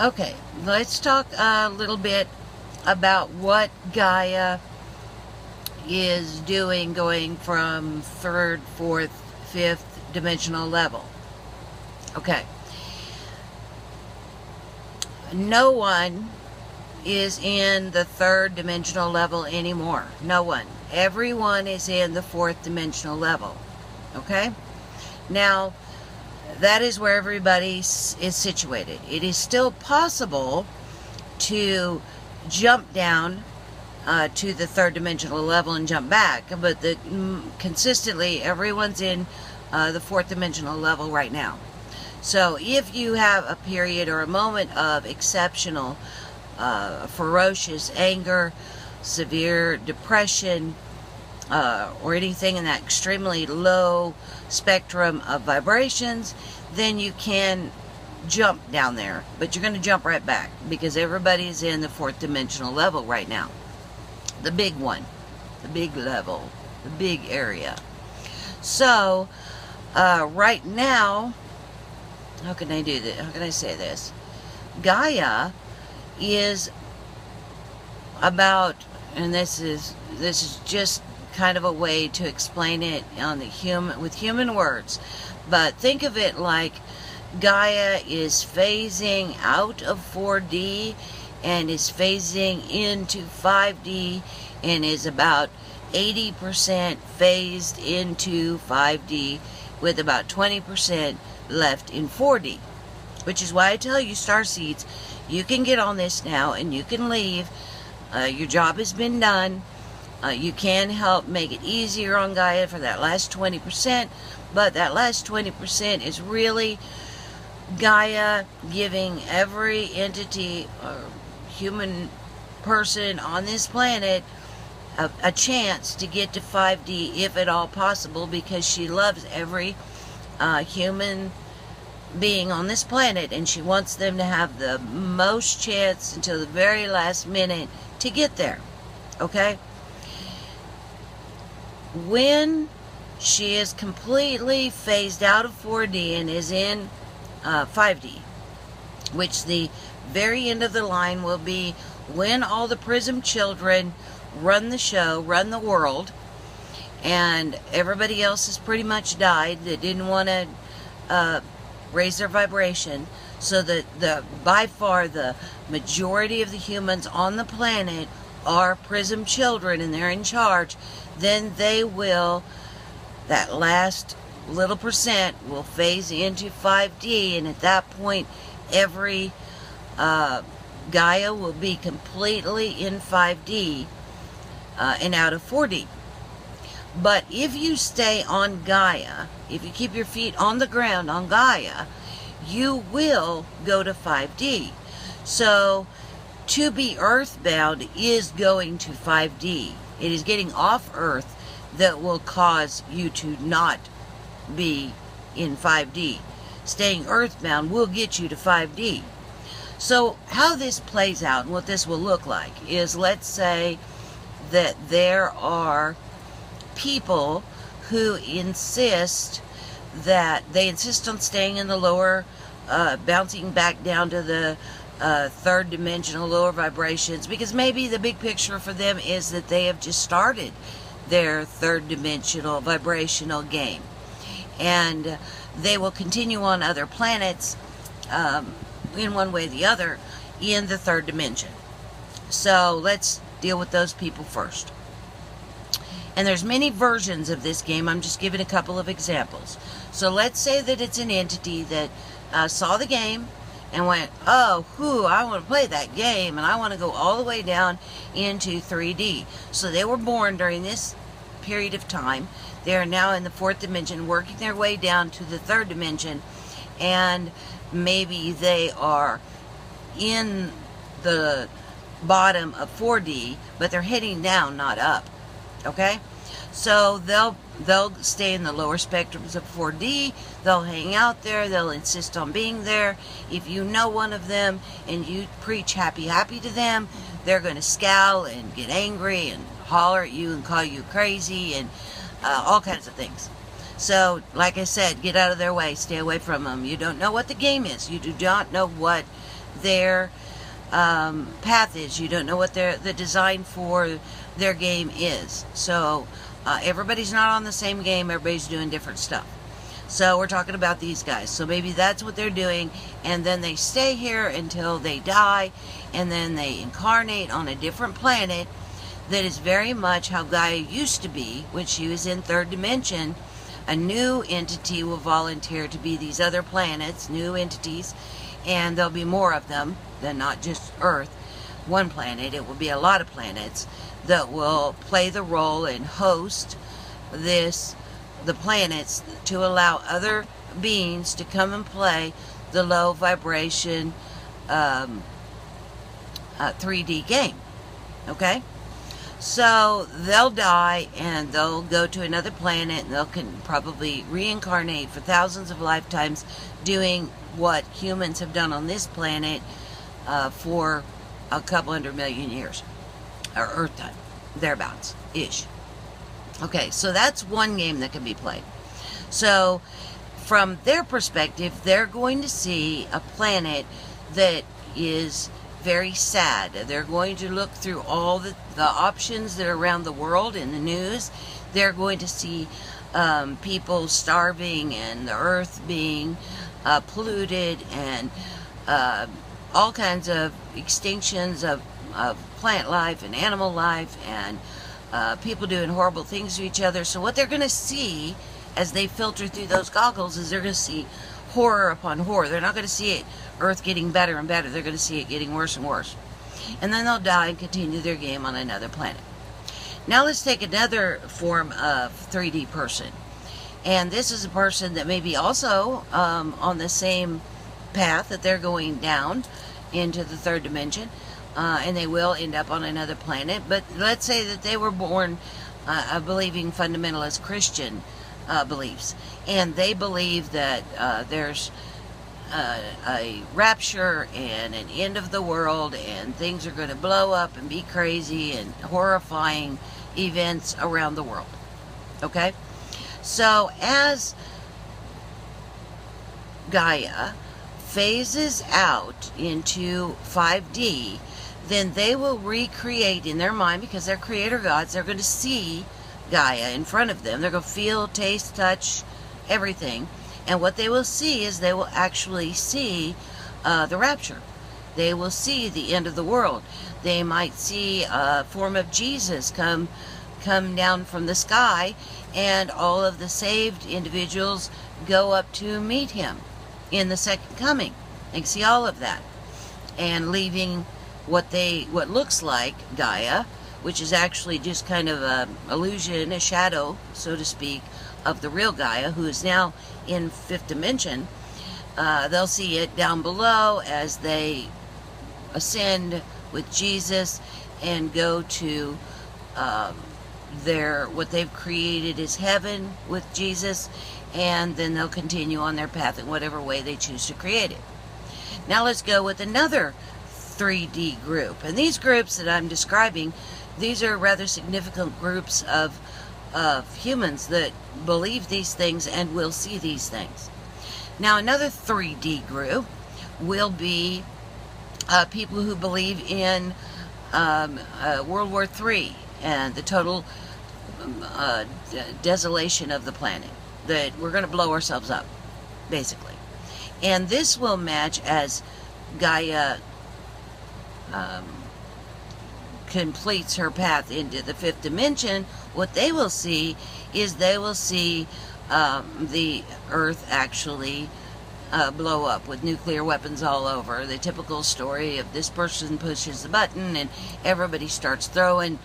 Okay, let's talk a little bit about what Gaia is doing going from third, fourth, fifth dimensional level. Okay. No one is in the third dimensional level anymore. No one. Everyone is in the fourth dimensional level. Okay? Now, that is where everybody is situated. It is still possible to jump down to the third dimensional level and jump back, but consistently everyone's in the fourth dimensional level right now. So if you have a period or a moment of exceptional ferocious anger, severe depression, or anything in that extremely low spectrum of vibrations, then you can jump down there, but you're going to jump right back because everybody's in the fourth dimensional level right now. The big one, the big level, the big area. So right now, how can I do this? How can I say this? Gaia is about, and this is just kind of a way to explain it on the with human words, but think of it like Gaia is phasing out of 4D and is phasing into 5D and is about 80% phased into 5D with about 20% left in 4D, which is why I tell you, starseeds, you can get on this now and you can leave. Your job has been done. You can help make it easier on Gaia for that last 20%, but that last 20% is really Gaia giving every entity or human person on this planet a chance to get to 5D, if at all possible, because she loves every human being on this planet, and she wants them to have the most chance until the very last minute to get there. Okay? When she is completely phased out of 4D and is in 5D, which the very end of the line will be when all the Prism children run the show, run the world, and everybody else has pretty much died that didn't want to raise their vibration, so that by far the majority of the humans on the planet are Prism children and they're in charge, then they will, that last little percent will phase into 5D, and at that point every Gaia will be completely in 5D and out of 4D. But if you stay on Gaia, if you keep your feet on the ground on Gaia, you will go to 5D. So to be earthbound is going to 5D. It is getting off Earth that will cause you to not be in 5D. Staying earthbound will get you to 5D. So how this plays out and what this will look like is, let's say that there are people who insist on staying in the lower, bouncing back down to the third dimensional lower vibrations, because maybe the big picture for them is that they have just started their third dimensional vibrational game, and they will continue on other planets in one way or the other in the third dimension. So let's deal with those people first. And there's many versions of this game. I'm just giving a couple of examples. So let's say that it's an entity that saw the game and went, oh, I want to play that game, and I want to go all the way down into 3D. So they were born during this period of time. They are now in the fourth dimension, working their way down to the third dimension, and maybe they are in the bottom of 4D, but they're heading down, not up. Okay? So they'll stay in the lower spectrums of 4D. They'll hang out there. They'll insist on being there. If you know one of them and you preach happy to them, they're going to scowl and get angry and holler at you and call you crazy and all kinds of things. So, like I said, get out of their way. Stay away from them. You don't know what the game is. You do not know what their path is. You don't know what the design for their game is. So everybody's not on the same game. Everybody's doing different stuff. So we're talking about these guys. So maybe that's what they're doing, and then they stay here until they die, and then they incarnate on a different planet that is very much how Gaia used to be when she was in third dimension. A new entity will volunteer to be these other planets, new entities, and there'll be more of them than not just Earth. One planet, it will be a lot of planets that will play the role and host the planets to allow other beings to come and play the low vibration 3D game. Okay? So they'll die and they'll go to another planet, and they'll probably reincarnate for thousands of lifetimes doing what humans have done on this planet for a couple 100 million years, or Earth time, thereabouts ish. Okay, so that's one game that can be played. So from their perspective, they're going to see a planet that is very sad. They're going to look through all the options that are around the world in the news. They're going to see people starving and the earth being polluted, and all kinds of extinctions of plant life and animal life, and people doing horrible things to each other. So what they're going to see as they filter through those goggles is they're going to see horror upon horror. They're not going to see it, Earth getting better and better. They're going to see it getting worse and worse. And then they'll die and continue their game on another planet. Now let's take another form of 3D person. And this is a person that may be also on the same path that they're going down into the third dimension. And they will end up on another planet. But let's say that they were born believing fundamentalist Christian beliefs. And they believe that there's a rapture and an end of the world, and things are going to blow up and be crazy and horrifying events around the world. Okay? So as Gaia phases out into 5D, then they will recreate in their mind, because they're creator gods. They're going to see Gaia in front of them. They're going to feel, taste, touch, everything. And what they will see is they will actually see the rapture. They will see the end of the world. They might see a form of Jesus come down from the sky, and all of the saved individuals go up to meet him in the second coming. They can see all of that, and leaving what looks like Gaia, which is actually just kind of an illusion, a shadow, so to speak, of the real Gaia, who is now in fifth dimension. They'll see it down below as they ascend with Jesus and go to what they've created is heaven with Jesus, and then they'll continue on their path in whatever way they choose to create it. Now let's go with another 3D group. And these groups that I'm describing, these are rather significant groups of humans that believe these things and will see these things. Now another 3D group will be people who believe in World War III and the total desolation of the planet, that we're going to blow ourselves up, basically. And this will match as Gaia completes her path into the fifth dimension. What they will see is they will see the Earth actually blow up with nuclear weapons all over. The typical story of this person pushes the button and everybody starts throwing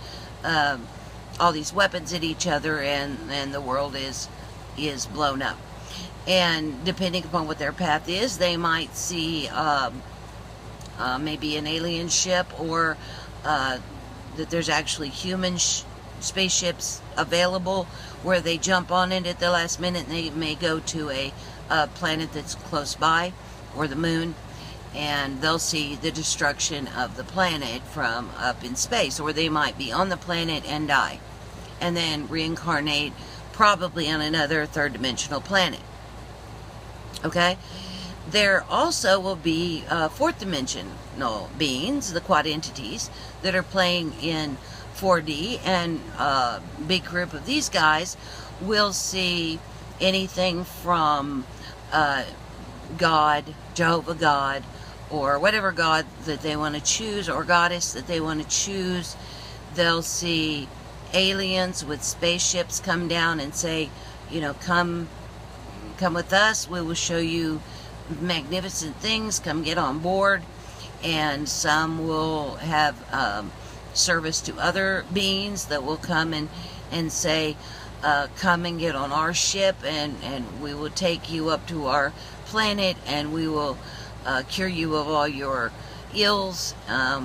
all these weapons at each other, and the world is blown up. And depending upon what their path is, they might see maybe an alien ship, or that there's actually human spaceships available where they jump on it at the last minute, and they may go to a planet that's close by, or the moon, and they'll see the destruction of the planet from up in space. Or they might be on the planet and die, and then reincarnate probably on another third dimensional planet. Okay? there also will be fourth dimensional beings, the Quadentities, that are playing in 4D, and a big group of these guys will see anything from God, Jehovah God, or whatever God that they want to choose, or goddess that they want to choose. They'll see aliens with spaceships come down and say, you know, come with us, we will show you magnificent things, come get on board. And some will have service to other beings that will come and say, come and get on our ship, and we will take you up to our planet, and we will cure you of all your ills.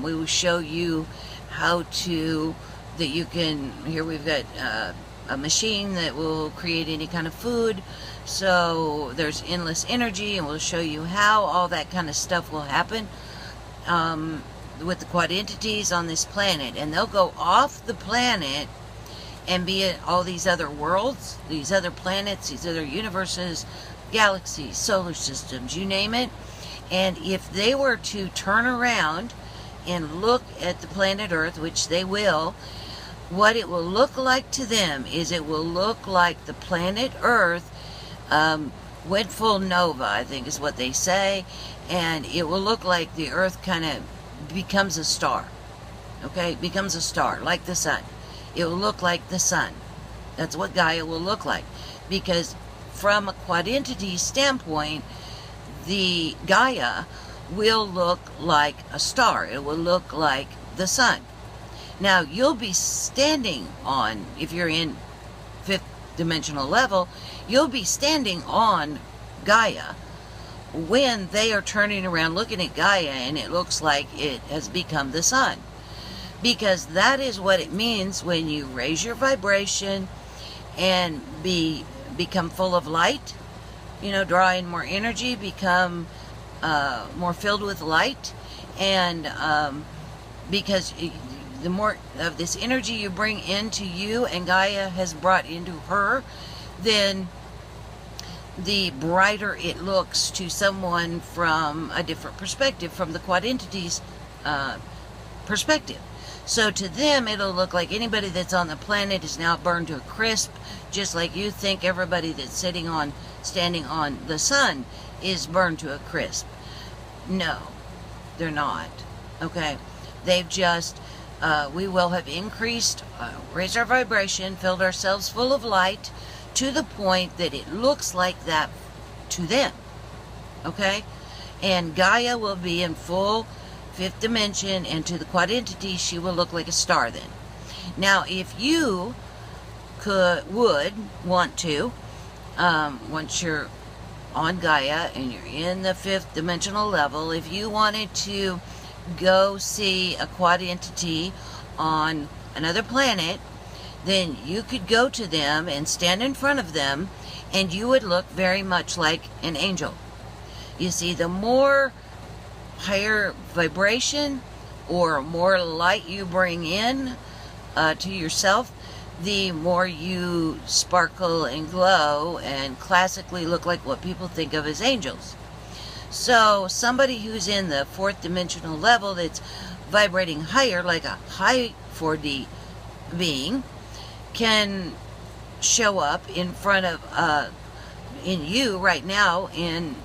We will show you how to, that you can, here we've got a machine that will create any kind of food, so there's endless energy, and we'll show you how all that kind of stuff will happen with the Quadentities on this planet. And they'll go off the planet and be at all these other worlds, these other planets, these other universes, galaxies, solar systems, you name it. And if they were to turn around and look at the planet Earth, which they will, what it will look like to them is it will look like the planet Earth went full nova, I think is what they say, and it will look like the Earth kind of becomes a star, okay? Becomes a star, like the sun. It will look like the sun. That's what Gaia will look like, because from a Quadentity standpoint, the Gaia will look like a star. It will look like the sun. Now, you'll be standing on, if you're in fifth dimensional level, you'll be standing on Gaia when they are turning around looking at Gaia and it looks like it has become the sun. Because that is what it means when you raise your vibration and become full of light, you know, draw in more energy, become more filled with light, and because the more of this energy you bring into you and Gaia has brought into her, then the brighter it looks to someone from a different perspective, from the Quadentities perspective. So to them, it'll look like anybody that's on the planet is now burned to a crisp, just like you think everybody that's standing on the sun is burned to a crisp. No, they're not. Okay? They've just, we will have increased, raised our vibration, filled ourselves full of light, to the point that it looks like that to them. Okay? And Gaia will be in full fifth dimension, and to the Quadentity, she will look like a star then. Now, if you would want to, once you're on Gaia and you're in the fifth dimensional level, if you wanted to go see a Quadentity on another planet, then you could go to them and stand in front of them, and you would look very much like an angel. You see, the more higher vibration or more light you bring in to yourself, the more you sparkle and glow and classically look like what people think of as angels. So somebody who's in the fourth dimensional level that's vibrating higher, like a high 4D being, can show up in front of in you right now in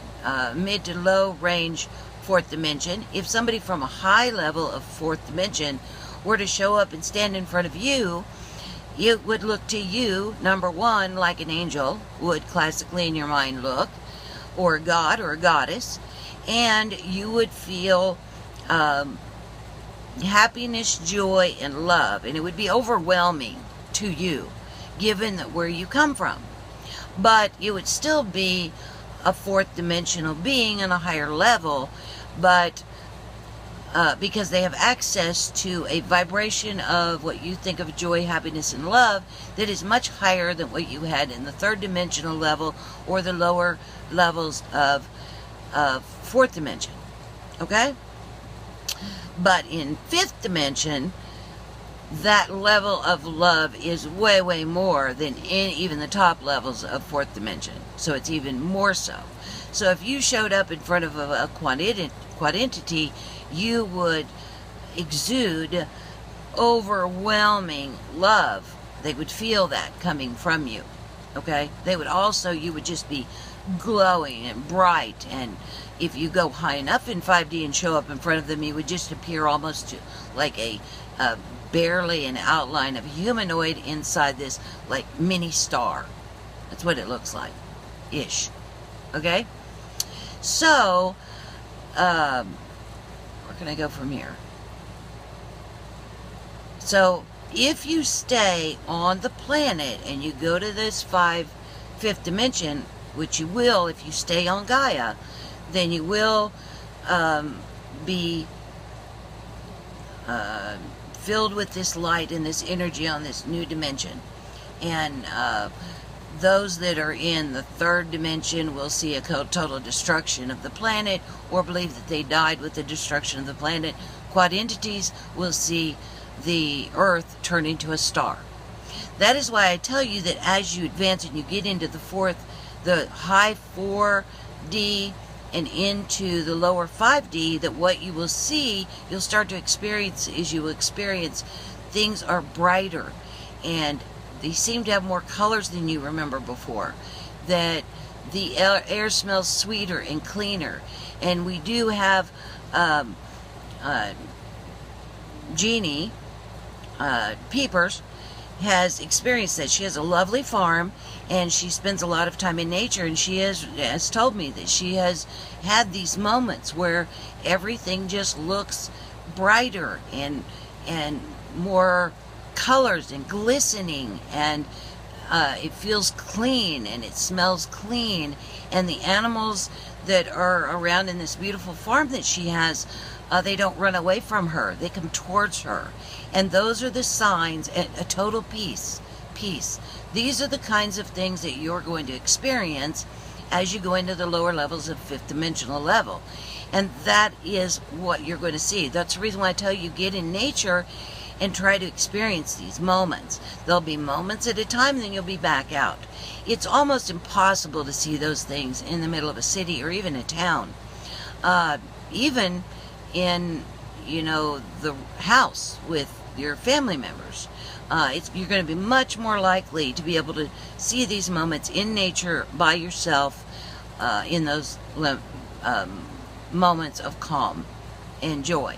mid to low range fourth dimension. If somebody from a high level of fourth dimension were to show up and stand in front of you, it would look to you, number one, like an angel would classically in your mind look, or a god or a goddess, and you would feel happiness, joy, and love, and it would be overwhelming to you, given that where you come from. But you would still be a fourth dimensional being on a higher level, but because they have access to a vibration of what you think of joy, happiness, and love that is much higher than what you had in the third dimensional level or the lower levels of fourth dimension. Okay? But in fifth dimension, that level of love is way, way more than in even the top levels of fourth dimension. So it's even more so. So if you showed up in front of a quadentity, you would exude overwhelming love. They would feel that coming from you. Okay? They would also, you would just be glowing and bright, and if you go high enough in 5D and show up in front of them, you would just appear almost like a barely an outline of a humanoid inside this like mini star. That's what it looks like, ish. Okay? So, where can I go from here? So, if you stay on the planet and you go to this fifth dimension, which you will if you stay on Gaia, then you will be filled with this light and this energy on this new dimension. And those that are in the third dimension will see a total destruction of the planet, or believe that they died with the destruction of the planet. Quadentities will see the Earth turn into a star. That is why I tell you that as you advance and you get into the high 4D and into the lower 5D, that what you will see, you'll start to experience, is you will experience things are brighter, and they seem to have more colors than you remember before. That the air smells sweeter and cleaner. And we do have Jeannie Peepers has experienced that. She has a lovely farm, and she spends a lot of time in nature, and she has told me that she has had these moments where everything just looks brighter and more colors and glistening, and it feels clean and it smells clean, and the animals that are around in this beautiful farm that she has, they don't run away from her, they come towards her. And those are the signs, a total peace. These are the kinds of things that you're going to experience as you go into the lower levels of fifth dimensional level. And that is what you're going to see. That's the reason why I tell you, get in nature and try to experience these moments. There'll be moments at a time, then you'll be back out. It's almost impossible to see those things in the middle of a city or even a town. Even in, the house with your family members. You're going to be much more likely to be able to see these moments in nature by yourself, in those moments of calm and joy.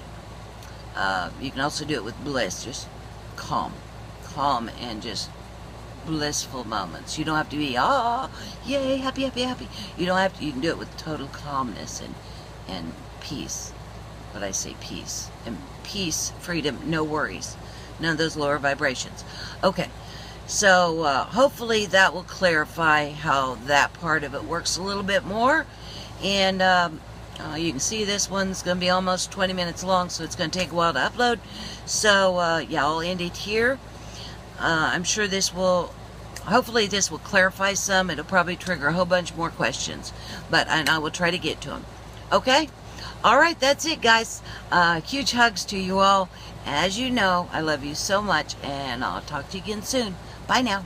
You can also do it with bliss, just calm and just blissful moments. You don't have to be, yay, happy. You don't have to. You can do it with total calmness and peace. But I say peace. And peace, freedom, no worries. None of those lower vibrations. Okay. So hopefully that will clarify how that part of it works a little bit more. And you can see this one's going to be almost 20 minutes long, so it's going to take a while to upload. So yeah, I'll end it here. I'm sure hopefully this will clarify some. It'll probably trigger a whole bunch more questions, and I will try to get to them. Okay? All right, that's it, guys. Huge hugs to you all. As you know, I love you so much, and I'll talk to you again soon. Bye now.